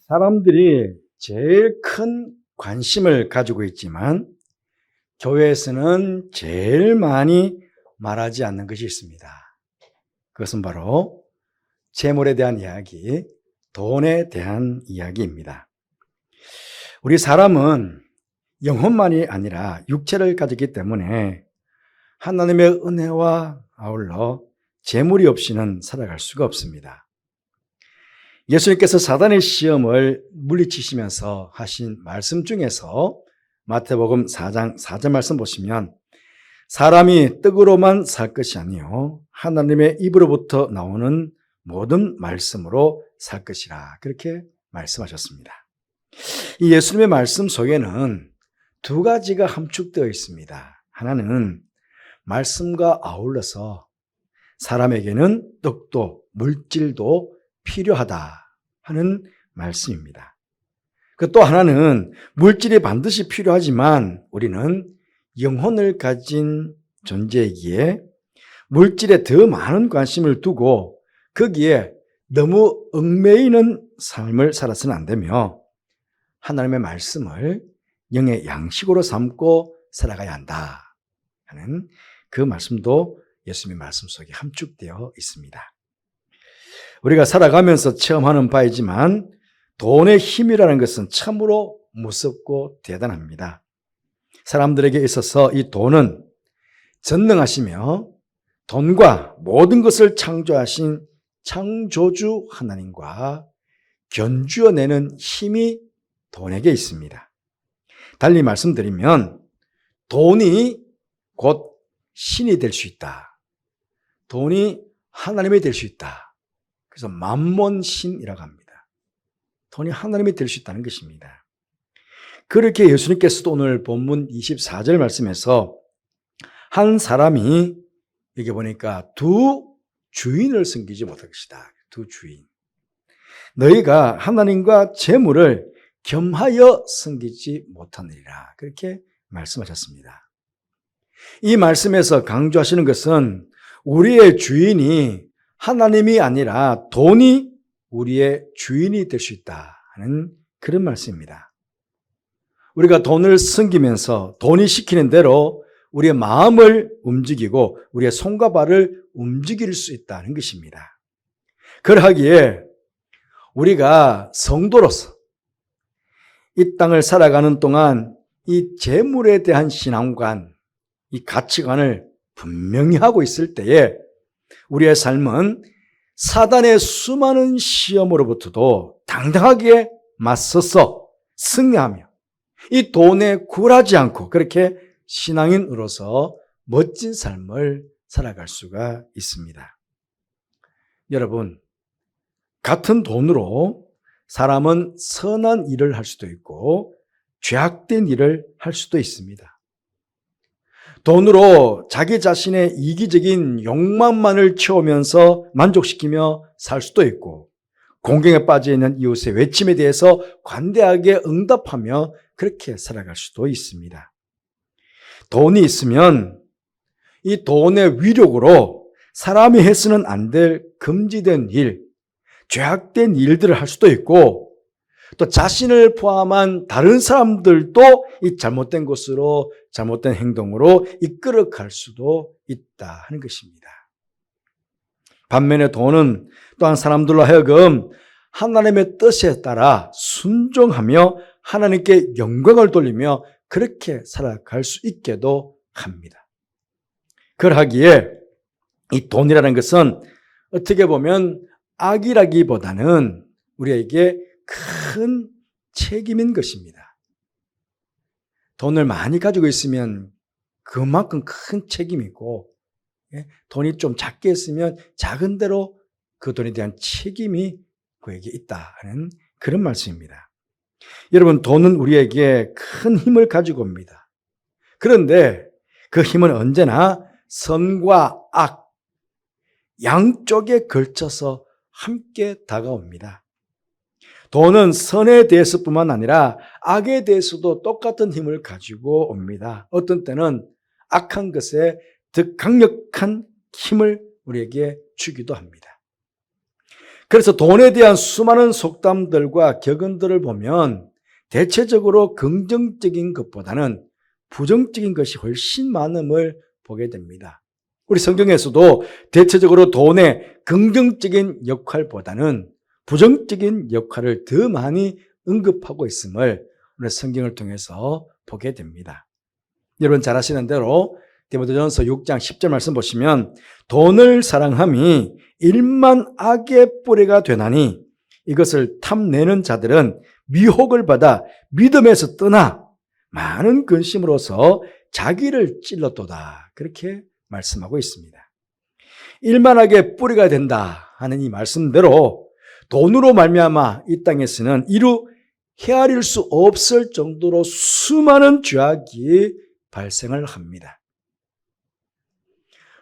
사람들이 제일 큰 관심을 가지고 있지만 교회에서는 제일 많이 말하지 않는 것이 있습니다. 그것은 바로 재물에 대한 이야기, 돈에 대한 이야기입니다. 우리 사람은 영혼만이 아니라 육체를 가졌기 때문에 하나님의 은혜와 아울러 재물이 없이는 살아갈 수가 없습니다. 예수님께서 사단의 시험을 물리치시면서 하신 말씀 중에서 마태복음 4장 4절 말씀 보시면 사람이 떡으로만 살 것이 아니요 하나님의 입으로부터 나오는 모든 말씀으로 살 것이라 그렇게 말씀하셨습니다. 이 예수님의 말씀 속에는 두 가지가 함축되어 있습니다. 하나는 말씀과 아울러서 사람에게는 떡도 물질도 필요하다 하는 말씀입니다. 그 또 하나는 물질이 반드시 필요하지만 우리는 영혼을 가진 존재이기에 물질에 더 많은 관심을 두고 거기에 너무 얽매이는 삶을 살아서는 안 되며 하나님의 말씀을 영의 양식으로 삼고 살아가야 한다 하는 그 말씀도 예수님의 말씀 속에 함축되어 있습니다. 우리가 살아가면서 체험하는 바이지만 돈의 힘이라는 것은 참으로 무섭고 대단합니다. 사람들에게 있어서 이 돈은 전능하시며 돈과 모든 것을 창조하신 창조주 하나님과 견주어내는 힘이 돈에게 있습니다. 달리 말씀드리면 돈이 곧 신이 될 수 있다. 돈이 하나님이 될 수 있다. 그래서 만몬신이라고 합니다. 돈이 하나님이 될 수 있다는 것입니다. 그렇게 예수님께서도 오늘 본문 24절 말씀에서 한 사람이 여기 보니까 두 주인을 섬기지 못할 것이다. 두 주인. 너희가 하나님과 재물을 겸하여 섬기지 못하느니라. 그렇게 말씀하셨습니다. 이 말씀에서 강조하시는 것은 우리의 주인이 하나님이 아니라 돈이 우리의 주인이 될 수 있다 하는 그런 말씀입니다. 우리가 돈을 섬기면서 돈이 시키는 대로 우리의 마음을 움직이고 우리의 손과 발을 움직일 수 있다는 것입니다. 그러하기에 우리가 성도로서 이 땅을 살아가는 동안 이 재물에 대한 신앙관, 이 가치관을 분명히 하고 있을 때에 우리의 삶은 사단의 수많은 시험으로부터도 당당하게 맞서서 승리하며 이 돈에 굴하지 않고 그렇게 신앙인으로서 멋진 삶을 살아갈 수가 있습니다. 여러분, 같은 돈으로 사람은 선한 일을 할 수도 있고 죄악된 일을 할 수도 있습니다. 돈으로 자기 자신의 이기적인 욕망만을 채우면서 만족시키며 살 수도 있고 공경에 빠져있는 이웃의 외침에 대해서 관대하게 응답하며 그렇게 살아갈 수도 있습니다. 돈이 있으면 이 돈의 위력으로 사람이 해서는 안 될 금지된 일, 죄악된 일들을 할 수도 있고 또 자신을 포함한 다른 사람들도 이 잘못된 것으로 잘못된 행동으로 이끌어갈 수도 있다 하는 것입니다. 반면에 돈은 또한 사람들로 하여금 하나님의 뜻에 따라 순종하며 하나님께 영광을 돌리며 그렇게 살아갈 수 있게도 합니다. 그러하기에 이 돈이라는 것은 어떻게 보면 악이라기보다는 우리에게 큰 책임인 것입니다. 돈을 많이 가지고 있으면 그만큼 큰 책임이고 돈이 좀 작게 있으면 작은 대로 그 돈에 대한 책임이 그에게 있다 하는 그런 말씀입니다. 여러분, 돈은 우리에게 큰 힘을 가지고 옵니다. 그런데 그 힘은 언제나 선과 악 양쪽에 걸쳐서 함께 다가옵니다. 돈은 선에 대해서뿐만 아니라 악에 대해서도 똑같은 힘을 가지고 옵니다. 어떤 때는 악한 것에 더 강력한 힘을 우리에게 주기도 합니다. 그래서 돈에 대한 수많은 속담들과 격언들을 보면 대체적으로 긍정적인 것보다는 부정적인 것이 훨씬 많음을 보게 됩니다. 우리 성경에서도 대체적으로 돈의 긍정적인 역할보다는 부정적인 역할을 더 많이 언급하고 있음을 우리 성경을 통해서 보게 됩니다. 여러분 잘 아시는 대로 디모데전서 6장 10절 말씀 보시면 돈을 사랑함이 일만 악의 뿌리가 되나니 이것을 탐내는 자들은 미혹을 받아 믿음에서 떠나 많은 근심으로서 자기를 찔렀도다. 그렇게 말씀하고 있습니다. 일만 악의 뿌리가 된다 하는 이 말씀대로 돈으로 말미암아 이 땅에서는 이루 헤아릴 수 없을 정도로 수많은 죄악이 발생을 합니다.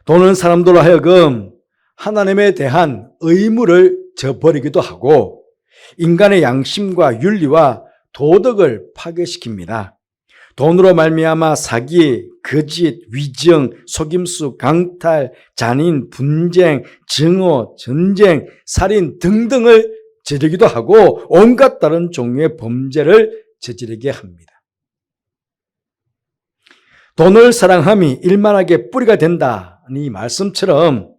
돈은 사람들로 하여금 하나님에 대한 의무를 저버리기도 하고 인간의 양심과 윤리와 도덕을 파괴시킵니다. 돈으로 말미암아 사기, 거짓, 위증, 속임수, 강탈, 잔인, 분쟁, 증오, 전쟁, 살인 등등을 저지르기도 하고 온갖 다른 종류의 범죄를 저지르게 합니다. 돈을 사랑함이 일만하게 뿌리가 된다. 이 말씀처럼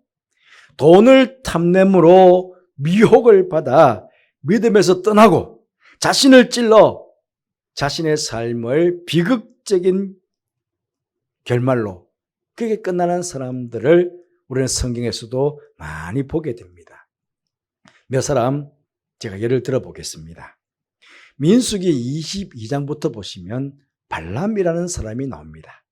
돈을 탐냄으로 미혹을 받아 믿음에서 떠나고 자신을 찔러 자신의 삶을 비극적인 결말로 그게 끝나는 사람들을 우리는 성경에서도 많이 보게 됩니다. 몇 사람 제가 예를 들어 보겠습니다. 민수기 22장부터 보시면 발람이라는 사람이 나옵니다.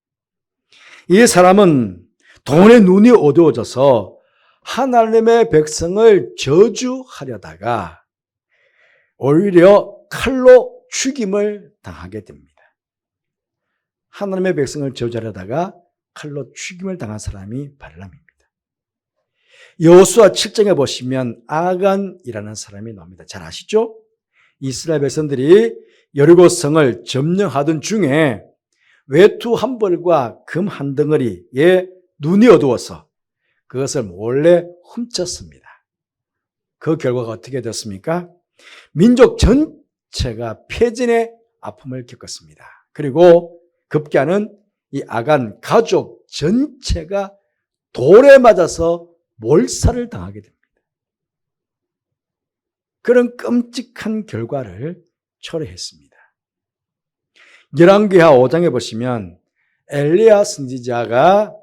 이 사람은 돈의 눈이 어두워져서 하나님의 백성을 저주하려다가 오히려 칼로 죽임을 당하게 됩니다. 하나님의 백성을 저주하려다가 칼로 죽임을 당한 사람이 발람입니다. 여호수아 7장에 보시면 아간이라는 사람이 나옵니다. 잘 아시죠? 이스라엘 백성들이 여리고성을 점령하던 중에 외투 한 벌과 금 한 덩어리에 눈이 어두워서 그것을 몰래 훔쳤습니다. 그 결과가 어떻게 됐습니까? 민족 전체가 패진의 아픔을 겪었습니다. 그리고 급기야는 이 아간 가족 전체가 돌에 맞아서 몰살을 당하게 됩니다. 그런 끔찍한 결과를 초래했습니다. 열왕기하 5장에 보시면 엘리야 선지자가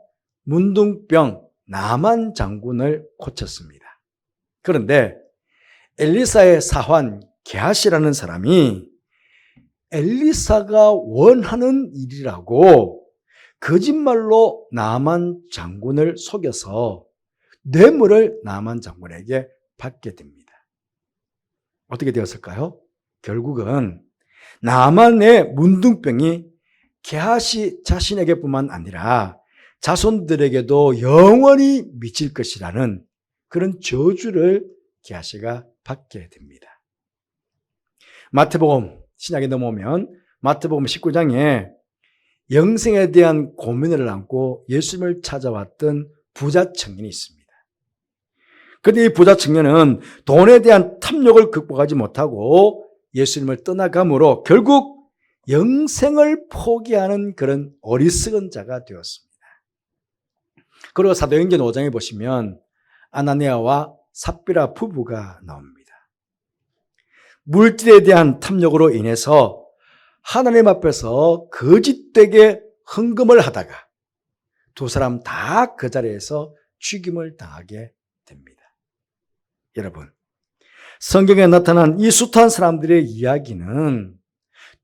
문둥병 나만 장군을 고쳤습니다. 그런데 엘리사의 사환 게하시라는 사람이 엘리사가 원하는 일이라고 거짓말로 나만 장군을 속여서 뇌물을 나만 장군에게 받게 됩니다. 어떻게 되었을까요? 결국은 나만의 문둥병이 게하시 자신에게뿐만 아니라 자손들에게도 영원히 미칠 것이라는 그런 저주를 게하시가 받게 됩니다. 마태복음 신약에 넘어오면 마태복음 19장에 영생에 대한 고민을 안고 예수님을 찾아왔던 부자 청년이 있습니다. 그런데 이 부자 청년은 돈에 대한 탐욕을 극복하지 못하고 예수님을 떠나감으로 결국 영생을 포기하는 그런 어리석은 자가 되었습니다. 그리고 사도행전 5장에 보시면 아나니아와 삽비라 부부가 나옵니다. 물질에 대한 탐욕으로 인해서 하나님 앞에서 거짓되게 헌금을 하다가 두 사람 다 그 자리에서 죽임을 당하게 됩니다. 여러분, 성경에 나타난 이 숱한 사람들의 이야기는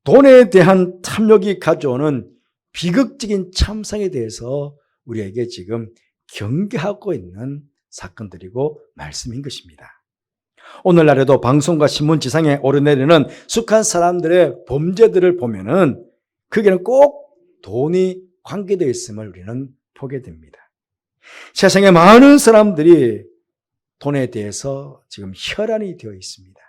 돈에 대한 탐욕이 가져오는 비극적인 참상에 대해서 우리에게 지금 경계하고 있는 사건들이고 말씀인 것입니다. 오늘날에도 방송과 신문 지상에 오르내리는 수많은 사람들의 범죄들을 보면은 거기에는 꼭 돈이 관계되어 있음을 우리는 보게 됩니다. 세상에 많은 사람들이 돈에 대해서 지금 혈안이 되어 있습니다.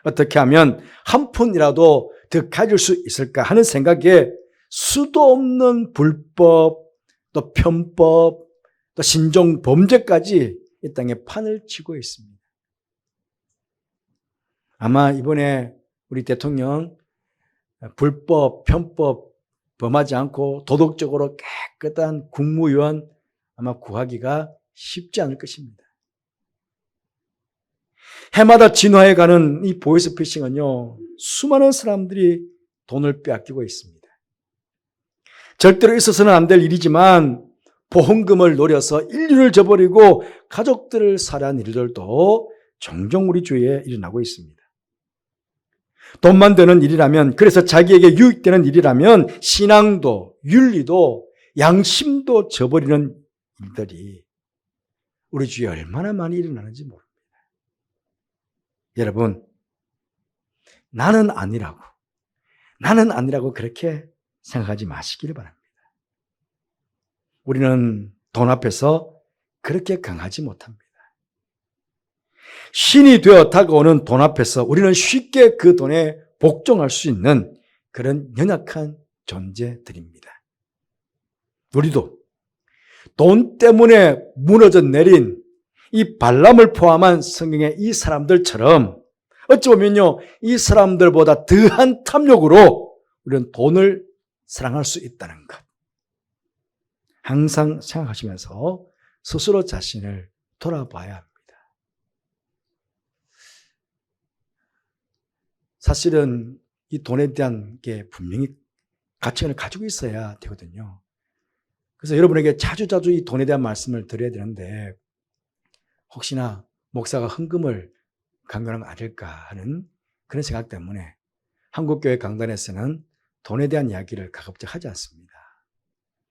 어떻게 하면 한 푼이라도 더 가질 수 있을까 하는 생각에 수도 없는 불법, 또 편법, 또 신종 범죄까지 이 땅에 판을 치고 있습니다. 아마 이번에 우리 대통령 불법, 편법 범하지 않고 도덕적으로 깨끗한 국무위원 아마 구하기가 쉽지 않을 것입니다. 해마다 진화해가는 이 보이스피싱은요, 수많은 사람들이 돈을 빼앗기고 있습니다. 절대로 있어서는 안 될 일이지만 보험금을 노려서 인류를 저버리고 가족들을 살해한 일들도 종종 우리 주위에 일어나고 있습니다. 돈만 되는 일이라면, 그래서 자기에게 유익되는 일이라면 신앙도 윤리도 양심도 저버리는 일들이 우리 주위에 얼마나 많이 일어나는지 모릅니다. 여러분, 나는 아니라고 그렇게 생각하지 마시기를 바랍니다. 우리는 돈 앞에서 그렇게 강하지 못합니다. 신이 되어 다가오는 돈 앞에서 우리는 쉽게 그 돈에 복종할 수 있는 그런 연약한 존재들입니다. 우리도 돈 때문에 무너져 내린 이 발람을 포함한 성경의 이 사람들처럼 어찌 보면요, 이 사람들보다 더한 탐욕으로 우리는 돈을 사랑할 수 있다는 것. 항상 생각하시면서 스스로 자신을 돌아봐야 합니다. 사실은 이 돈에 대한 게 분명히 가치관을 가지고 있어야 되거든요. 그래서 여러분에게 자주자주 이 돈에 대한 말씀을 드려야 되는데 혹시나 목사가 헌금을 강요하는 거 아닐까 하는 그런 생각 때문에 한국교회 강단에서는 돈에 대한 이야기를 가급적 하지 않습니다.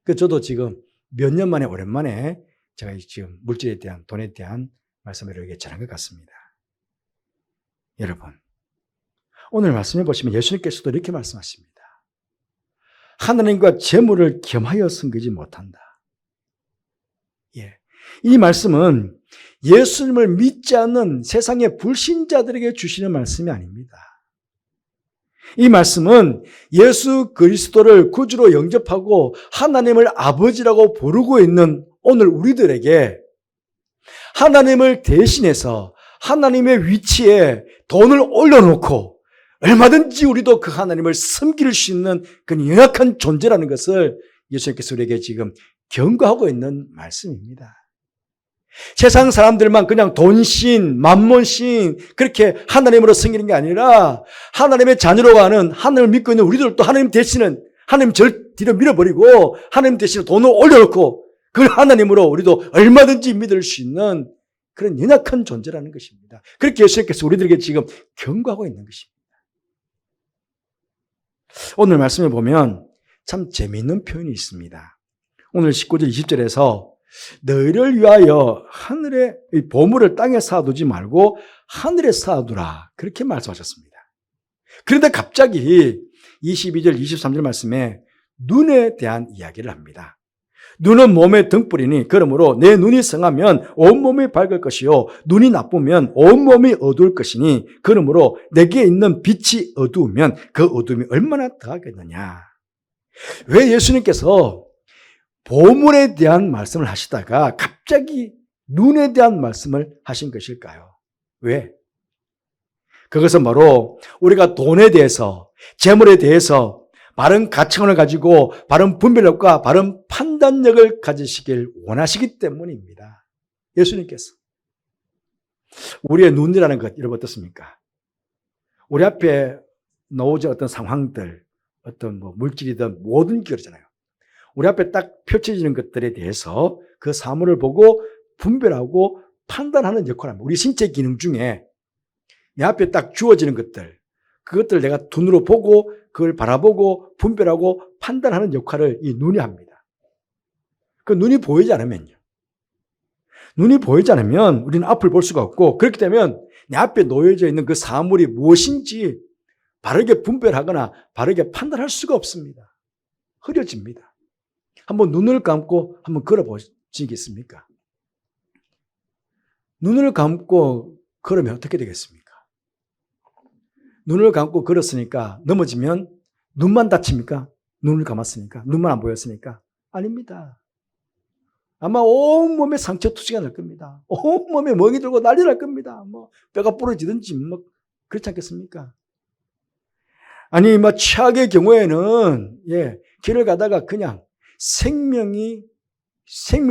그래서 저도 지금 몇 년 만에 오랜만에 제가 지금 물질에 대한 돈에 대한 말씀을 이렇게 전한 것 같습니다. 여러분, 오늘 말씀해 보시면 예수님께서도 이렇게 말씀하십니다. 하나님과 재물을 겸하여 섬기지 못한다. 예, 이 말씀은 예수님을 믿지 않는 세상의 불신자들에게 주시는 말씀이 아닙니다. 이 말씀은 예수 그리스도를 구주로 영접하고 하나님을 아버지라고 부르고 있는 오늘 우리들에게 하나님을 대신해서 하나님의 위치에 돈을 올려놓고 얼마든지 우리도 그 하나님을 섬길 수 있는 그런 연약한 존재라는 것을 예수님께서 우리에게 지금 경고하고 있는 말씀입니다. 세상 사람들만 그냥 돈신, 만몬신 그렇게 하나님으로 섬기는 게 아니라 하나님의 자녀로 가는 하나님을 믿고 있는 우리들도 하나님 대신은 하나님 절 뒤로 밀어버리고 하나님 대신에 돈을 올려놓고 그 하나님으로 우리도 얼마든지 믿을 수 있는 그런 연약한 존재라는 것입니다. 그렇게 예수님께서 우리들에게 지금 경고하고 있는 것입니다. 오늘 말씀을 보면 참 재미있는 표현이 있습니다. 오늘 19절 20절에서 너희를 위하여 하늘에 보물을 땅에 쌓아두지 말고 하늘에 쌓아두라 그렇게 말씀하셨습니다. 그런데 갑자기 22절 23절 말씀에 눈에 대한 이야기를 합니다. 눈은 몸의 등불이니 그러므로 내 눈이 성하면 온몸이 밝을 것이요 눈이 나쁘면 온몸이 어두울 것이니 그러므로 내게 있는 빛이 어두우면 그 어둠이 얼마나 더하겠느냐. 왜 예수님께서 보물에 대한 말씀을 하시다가 갑자기 눈에 대한 말씀을 하신 것일까요? 왜? 그것은 바로 우리가 돈에 대해서, 재물에 대해서 바른 가치관을 가지고 바른 분별력과 바른 판단력을 가지시길 원하시기 때문입니다. 예수님께서. 우리의 눈이라는 것, 여러분 어떻습니까? 우리 앞에 놓여진 어떤 상황들, 어떤 물질이든 모든 기회잖아요. 우리 앞에 딱 펼쳐지는 것들에 대해서 그 사물을 보고 분별하고 판단하는 역할을 합니다. 우리 신체 기능 중에 내 앞에 딱 주어지는 것들, 그것들을 내가 눈으로 보고 그걸 바라보고 분별하고 판단하는 역할을 이 눈이 합니다. 그 눈이 보이지 않으면요. 눈이 보이지 않으면 우리는 앞을 볼 수가 없고 그렇기 때문에 내 앞에 놓여져 있는 그 사물이 무엇인지 바르게 분별하거나 바르게 판단할 수가 없습니다. 흐려집니다. 한번 눈을 감고 한번 걸어보시겠습니까? 눈을 감고 걸으면 어떻게 되겠습니까? 눈을 감고 걸었으니까 넘어지면 눈만 다칩니까? 눈을 감았으니까? 눈만 안 보였으니까? 아닙니다. 아마 온몸에 상처 투시가 날 겁니다. 온몸에 멍이 들고 난리 날 겁니다. 뼈가 부러지든지 그렇지 않겠습니까? 아니, 최악의 경우에는, 길을 가다가 그냥 생명을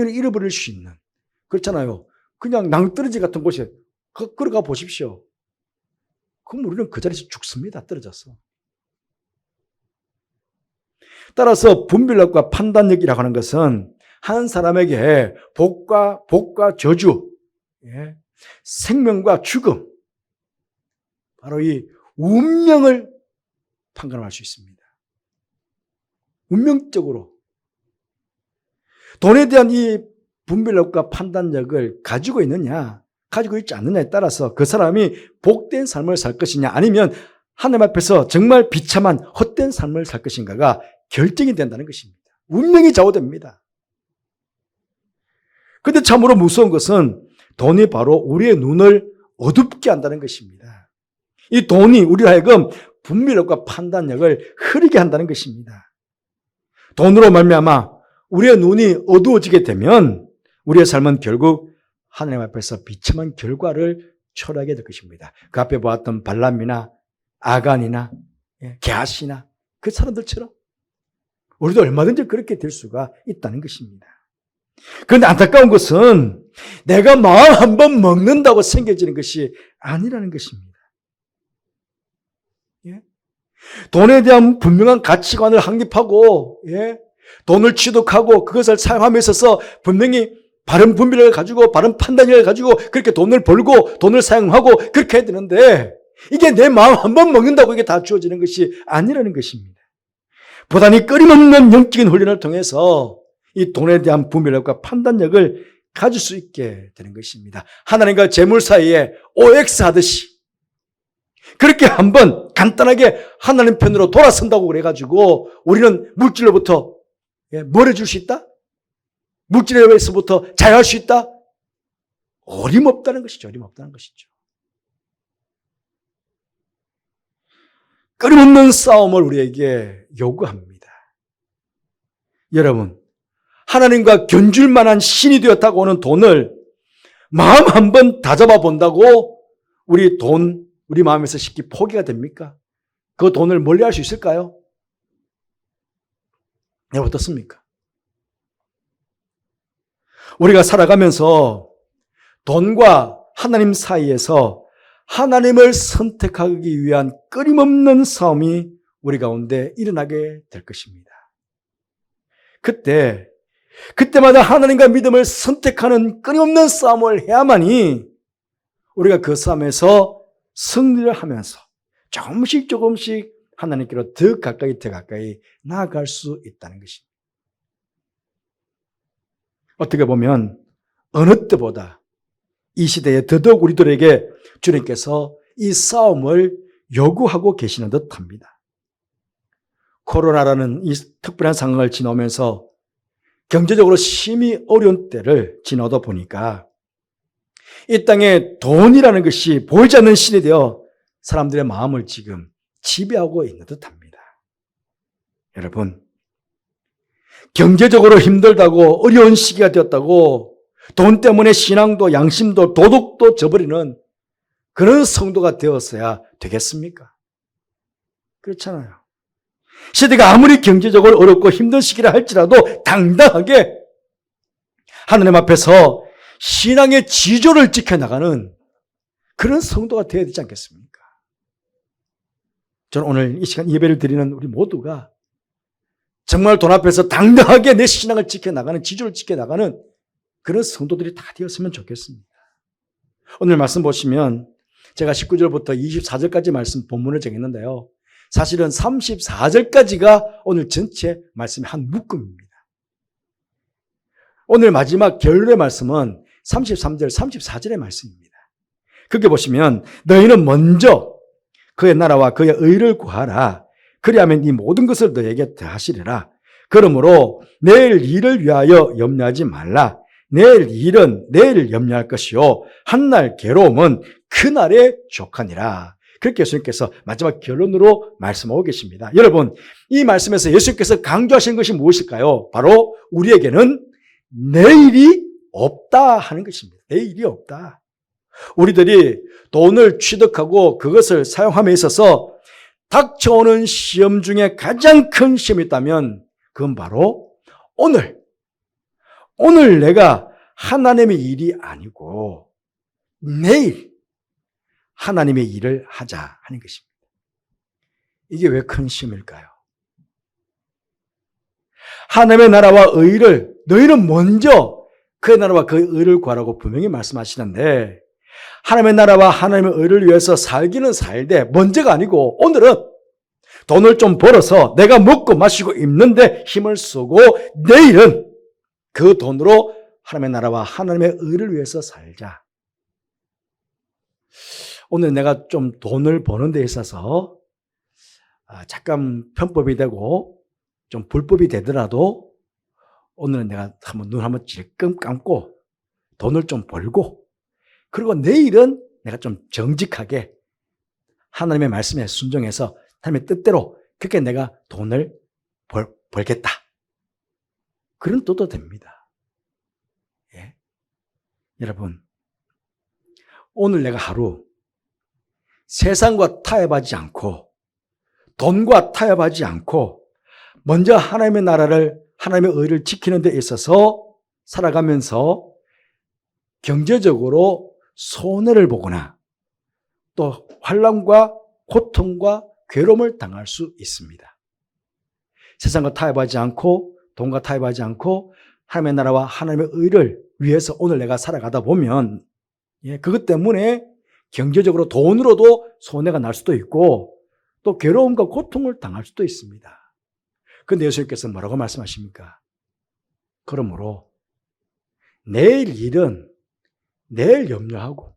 잃어버릴 수 있는, 그렇잖아요. 그냥 낭떠러지 같은 곳에 걸어가 보십시오. 그럼 우리는 그 자리에서 죽습니다. 떨어져서. 따라서 분별력과 판단력이라고 하는 것은 한 사람에게 복과 저주, 생명과 죽음, 바로 이 운명을 판단할 수 있습니다. 운명적으로. 돈에 대한 이 분별력과 판단력을 가지고 있느냐, 가지고 있지 않느냐에 따라서 그 사람이 복된 삶을 살 것이냐, 아니면 하나님 앞에서 정말 비참한 헛된 삶을 살 것인가가 결정이 된다는 것입니다. 운명이 좌우됩니다. 그런데 참으로 무서운 것은 돈이 바로 우리의 눈을 어둡게 한다는 것입니다. 이 돈이 우리로 하여금 분별력과 판단력을 흐리게 한다는 것입니다. 돈으로 말미암아 우리의 눈이 어두워지게 되면 우리의 삶은 결국 하나님 앞에서 비참한 결과를 초래하게 될 것입니다. 그 앞에 보았던 발람이나 아간이나 게하시나 그 사람들처럼 우리도 얼마든지 그렇게 될 수가 있다는 것입니다. 그런데 안타까운 것은 내가 마음 한번 먹는다고 생겨지는 것이 아니라는 것입니다. 돈에 대한 분명한 가치관을 확립하고 돈을 취득하고 그것을 사용함에 있어서 분명히 바른 분별력을 가지고 바른 판단력을 가지고 그렇게 돈을 벌고 돈을 사용하고 그렇게 해야 되는데 이게 내 마음 한번 먹는다고 이게 다 주어지는 것이 아니라는 것입니다. 보다니 끊임없는 영적인 훈련을 통해서 이 돈에 대한 분별력과 판단력을 가질 수 있게 되는 것입니다. 하나님과 재물 사이에 OX 하듯이 그렇게 한번 간단하게 하나님 편으로 돌아선다고 그래가지고 우리는 물질로부터 멀어질 수 있다? 물질에서부터 자유할 수 있다? 어림없다는 것이죠. 어림없다는 것이죠. 끊임없는 싸움을 우리에게 요구합니다. 여러분, 하나님과 견줄 만한 신이 되었다고 하는 돈을 마음 한번 다잡아 본다고 우리 마음에서 쉽게 포기가 됩니까? 그 돈을 멀리할 수 있을까요? 네, 어떻습니까? 우리가 살아가면서 돈과 하나님 사이에서 하나님을 선택하기 위한 끊임없는 싸움이 우리 가운데 일어나게 될 것입니다. 그때마다 하나님과 믿음을 선택하는 끊임없는 싸움을 해야만이 우리가 그 싸움에서 승리를 하면서 조금씩 하나님께로 더 가까이 나아갈 수 있다는 것입니다. 어떻게 보면 어느 때보다 이 시대에 더더욱 우리들에게 주님께서 이 싸움을 요구하고 계시는 듯합니다. 코로나라는 이 특별한 상황을 지나오면서 경제적으로 심히 어려운 때를 지나다 보니까 이 땅에 돈이라는 것이 보이지 않는 신이 되어 사람들의 마음을 지금 지배하고 있는 듯합니다. 여러분, 경제적으로 힘들다고 어려운 시기가 되었다고 돈 때문에 신앙도 양심도 도덕도 저버리는 그런 성도가 되었어야 되겠습니까? 그렇잖아요. 시대가 아무리 경제적으로 어렵고 힘든 시기라 할지라도 당당하게 하나님 앞에서 신앙의 지조를 지켜나가는 그런 성도가 되어야 되지 않겠습니까? 저는 오늘 이 시간 예배를 드리는 우리 모두가 정말 돈 앞에서 당당하게 내 신앙을 지켜나가는, 지조를 지켜나가는 그런 성도들이 다 되었으면 좋겠습니다. 오늘 말씀 보시면 제가 19절부터 24절까지 말씀 본문을 정했는데요. 사실은 34절까지가 오늘 전체 말씀의 한 묶음입니다. 오늘 마지막 결론의 말씀은 33절, 34절의 말씀입니다. 거기 보시면 너희는 먼저 그의 나라와 그의 의를 구하라. 그리하면 이 모든 것을 너에게 더하시리라. 그러므로 내일 일을 위하여 염려하지 말라. 내일 일은 내일 염려할 것이요 한날 괴로움은 그날에 족하니라. 그렇게 예수님께서 마지막 결론으로 말씀하고 계십니다. 여러분, 이 말씀에서 예수님께서 강조하신 것이 무엇일까요? 바로 우리에게는 내일이 없다 하는 것입니다. 내일이 없다. 우리들이 돈을 취득하고 그것을 사용함에 있어서 닥쳐오는 시험 중에 가장 큰 시험이 있다면 그건 바로 오늘 내가 하나님의 일이 아니고 내일 하나님의 일을 하자 하는 것입니다. 이게 왜 큰 시험일까요? 하나님의 나라와 의를 너희는 먼저 그의 나라와 그의 의를 구하라고 분명히 말씀하시는데 하나님의 나라와 하나님의 의를 위해서 살기는 살되 먼저가 아니고 오늘은 돈을 좀 벌어서 내가 먹고 마시고 입는데 힘을 쓰고 내일은 그 돈으로 하나님의 나라와 하나님의 의를 위해서 살자. 오늘 내가 좀 돈을 버는 데 있어서 잠깐 편법이 되고 좀 불법이 되더라도 오늘은 내가 눈 한번 질끔 감고 돈을 좀 벌고 그리고 내일은 내가 좀 정직하게 하나님의 말씀에 순종해서 하나님의 뜻대로 그렇게 내가 돈을 벌겠다. 그런 뜻도 됩니다. 예. 여러분, 오늘 내가 하루 세상과 타협하지 않고 돈과 타협하지 않고 먼저 하나님의 나라를 하나님의 의를 지키는 데 있어서 살아가면서 경제적으로 손해를 보거나 또 환난과 고통과 괴로움을 당할 수 있습니다. 세상과 타협하지 않고 돈과 타협하지 않고 하나님의 나라와 하나님의 의를 위해서 오늘 내가 살아가다 보면 그것 때문에 경제적으로 돈으로도 손해가 날 수도 있고 또 괴로움과 고통을 당할 수도 있습니다. 그런데 예수님께서 뭐라고 말씀하십니까? 그러므로 내일 일은 내일 염려하고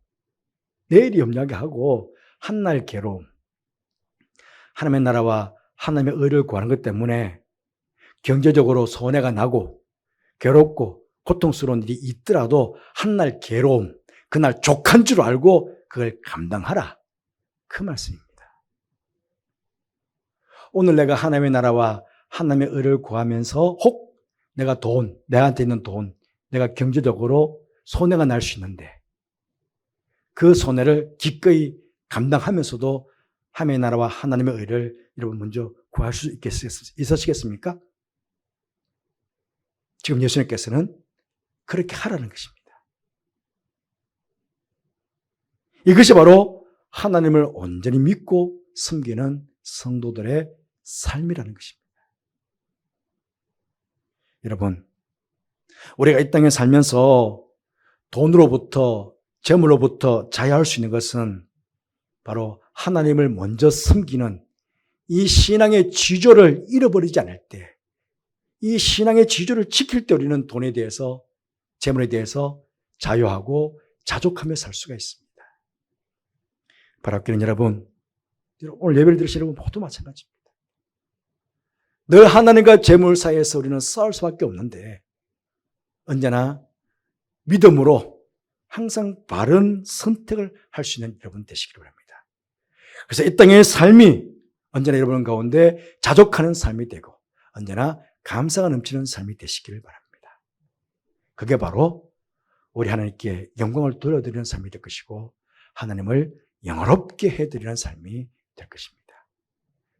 내일이 염려하게 하고 한날 괴로움 하나님의 나라와 하나님의 의를 구하는 것 때문에 경제적으로 손해가 나고 괴롭고 고통스러운 일이 있더라도 한날 괴로움 그날 족한 줄 알고 그걸 감당하라. 그 말씀입니다. 오늘 내가 하나님의 나라와 하나님의 의를 구하면서 혹 내가 내한테 있는 돈, 내가 경제적으로 손해가 날 수 있는데 그 손해를 기꺼이 감당하면서도 하나님의 나라와 하나님의 의를 여러분 먼저 구할 수 있으시겠습니까? 지금 예수님께서는 그렇게 하라는 것입니다. 이것이 바로 하나님을 온전히 믿고 섬기는 성도들의 삶이라는 것입니다. 여러분, 우리가 이 땅에 살면서 돈으로부터 재물로부터 자유할 수 있는 것은 바로 하나님을 먼저 섬기는 이 신앙의 지조를 잃어버리지 않을 때, 이 신앙의 지조를 지킬 때 우리는 돈에 대해서, 재물에 대해서 자유하고 자족하며 살 수가 있습니다. 바랍기는 여러분, 오늘 예배를 들으신 여러분 모두 마찬가지입니다. 늘 하나님과 재물 사이에서 우리는 싸울 수밖에 없는데 언제나 믿음으로 항상 바른 선택을 할 수 있는 여러분 되시기를 바랍니다. 그래서 이 땅의 삶이 언제나 여러분 가운데 자족하는 삶이 되고 언제나 감사가 넘치는 삶이 되시기를 바랍니다. 그게 바로 우리 하나님께 영광을 돌려드리는 삶이 될 것이고 하나님을 영화롭게 해드리는 삶이 될 것입니다.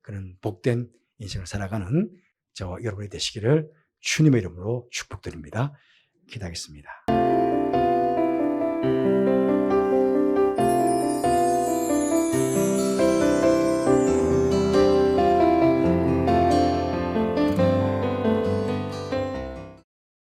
그런 복된 인생을 살아가는 저와 여러분이 되시기를 주님의 이름으로 축복드립니다. 기도하겠습니다.